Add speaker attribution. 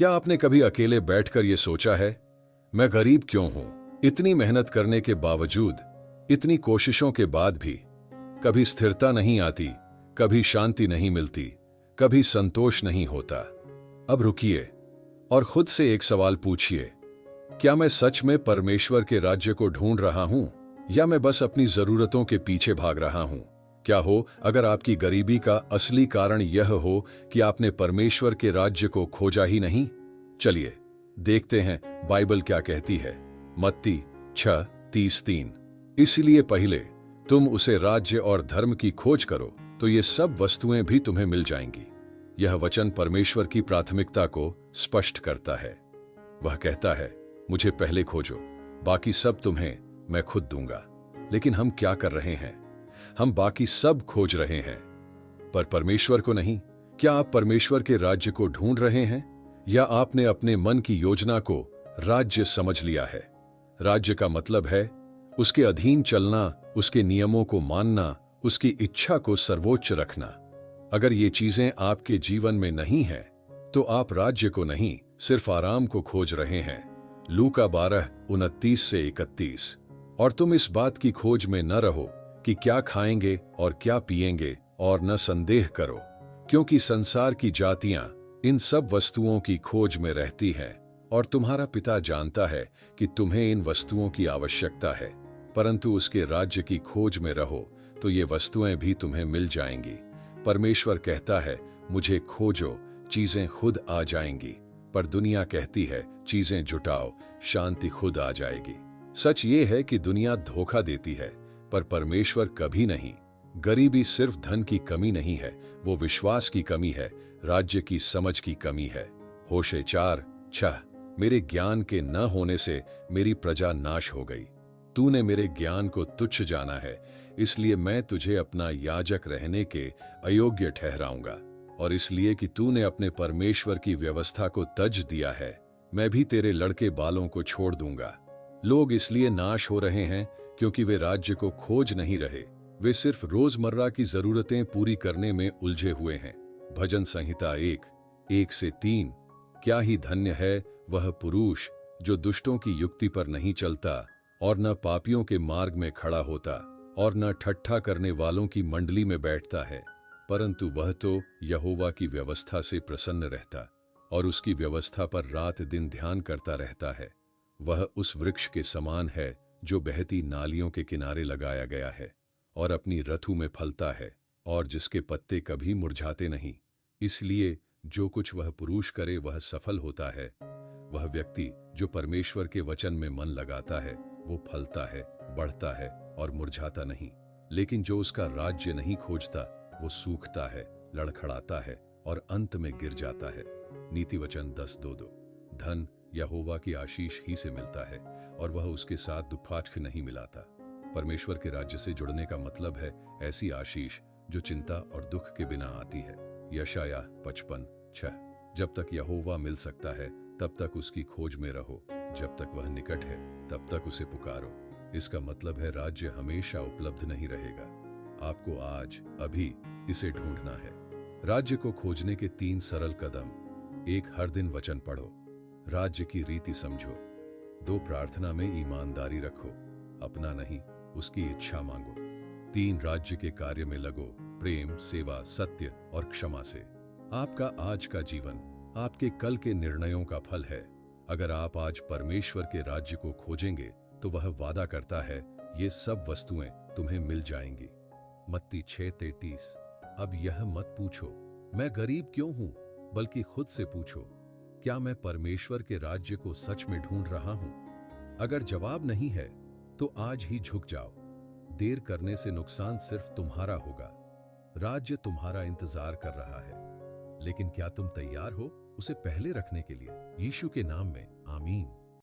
Speaker 1: क्या आपने कभी अकेले बैठकर ये सोचा है, मैं गरीब क्यों हूं? इतनी मेहनत करने के बावजूद, इतनी कोशिशों के बाद भी कभी स्थिरता नहीं आती, कभी शांति नहीं मिलती, कभी संतोष नहीं होता। अब रुकिए और खुद से एक सवाल पूछिए, क्या मैं सच में परमेश्वर के राज्य को ढूंढ रहा हूं या मैं बस अपनी जरूरतों के पीछे भाग रहा हूं? क्या हो अगर आपकी गरीबी का असली कारण यह हो कि आपने परमेश्वर के राज्य को खोजा ही नहीं? चलिए देखते हैं बाइबल क्या कहती है। मत्ती 6:33। इसलिए पहले तुम उसे राज्य और धर्म की खोज करो तो ये सब वस्तुएं भी तुम्हें मिल जाएंगी। यह वचन परमेश्वर की प्राथमिकता को स्पष्ट करता है। वह कहता है, मुझे पहले खोजो, बाकी सब तुम्हें मैं खुद दूंगा। लेकिन हम क्या कर रहे हैं? हम बाकी सब खोज रहे हैं पर परमेश्वर को नहीं। क्या आप परमेश्वर के राज्य को ढूंढ रहे हैं या आपने अपने मन की योजना को राज्य समझ लिया है? राज्य का मतलब है उसके अधीन चलना, उसके नियमों को मानना, उसकी इच्छा को सर्वोच्च रखना। अगर ये चीजें आपके जीवन में नहीं हैं, तो आप राज्य को नहीं, सिर्फ आराम को खोज रहे हैं। लूका 12:29-31। और तुम इस बात की खोज में न रहो कि क्या खाएंगे और क्या पिएंगे, और न संदेह करो, क्योंकि संसार की जातियां इन सब वस्तुओं की खोज में रहती हैं, और तुम्हारा पिता जानता है कि तुम्हें इन वस्तुओं की आवश्यकता है। परंतु उसके राज्य की खोज में रहो तो ये वस्तुएं भी तुम्हें मिल जाएंगी। परमेश्वर कहता है, मुझे खोजो, चीजें खुद आ जाएंगी। पर दुनिया कहती है, चीजें जुटाओ, शांति खुद आ जाएगी। सच ये है कि दुनिया धोखा देती है, पर परमेश्वर कभी नहीं। गरीबी सिर्फ धन की कमी नहीं है, वो विश्वास की कमी है, राज्य की समझ की कमी है। होशे 4:6। मेरे ज्ञान के न होने से मेरी प्रजा नाश हो गई। तूने मेरे ज्ञान को तुच्छ जाना है, इसलिए मैं तुझे अपना याजक रहने के अयोग्य ठहराऊंगा। और इसलिए कि तूने अपने परमेश्वर की व्यवस्था को तज दिया है, मैं भी तेरे लड़के बालों को छोड़ दूंगा। लोग इसलिए नाश हो रहे हैं क्योंकि वे राज्य को खोज नहीं रहे, वे सिर्फ रोजमर्रा की जरूरतें पूरी करने में उलझे हुए हैं। भजन संहिता 1:1-3। क्या ही धन्य है वह पुरुष जो दुष्टों की युक्ति पर नहीं चलता और न पापियों के मार्ग में खड़ा होता और न ठट्ठा करने वालों की मंडली में बैठता है, परंतु वह तो यहोवा की व्यवस्था से प्रसन्न रहता और उसकी व्यवस्था पर रात दिन ध्यान करता रहता है। वह उस वृक्ष के समान है जो बहती नालियों के किनारे लगाया गया है और अपनी रथु में फलता है और जिसके पत्ते कभी मुरझाते नहीं। इसलिए जो कुछ वह पुरुष करे वह सफल होता है। वह व्यक्ति जो परमेश्वर के वचन में मन लगाता है वो फलता है, बढ़ता है और मुरझाता नहीं। लेकिन जो उसका राज्य नहीं खोजता वो सूखता है, लड़खड़ाता है और अंत में गिर जाता है। नीति वचन 10:2-2। धन यहोवा की आशीष ही से मिलता है और वह उसके साथ दुफाट नहीं मिलाता। परमेश्वर के राज्य से जुड़ने का मतलब है ऐसी आशीष जो चिंता और दुख के बिना आती है। यशायाह 55:6। जब तक यहोवा मिल सकता है तब तक उसकी खोज में रहो, जब तक वह निकट है तब तक उसे पुकारो। इसका मतलब है राज्य हमेशा उपलब्ध नहीं रहेगा, आपको आज अभी इसे ढूंढना है। राज्य को खोजने के 3 सरल कदम। 1. हर दिन वचन पढ़ो, राज्य की रीति समझो। 2. प्रार्थना में ईमानदारी रखो, अपना नहीं उसकी इच्छा मांगो। 3. राज्य के कार्य में लगो, प्रेम, सेवा, सत्य और क्षमा से। आपका आज का जीवन आपके कल के निर्णयों का फल है। अगर आप आज परमेश्वर के राज्य को खोजेंगे तो वह वादा करता है ये सब वस्तुएं तुम्हें मिल जाएंगी। मत्ती 6:33। अब यह मत पूछो मैं गरीब क्यों हूं, बल्कि खुद से पूछो, क्या मैं परमेश्वर के राज्य को सच में ढूंढ रहा हूं? अगर जवाब नहीं है तो आज ही झुक जाओ। देर करने से नुकसान सिर्फ तुम्हारा होगा। राज्य तुम्हारा इंतजार कर रहा है, लेकिन क्या तुम तैयार हो उसे पहले रखने के लिए? यीशु के नाम में आमीन।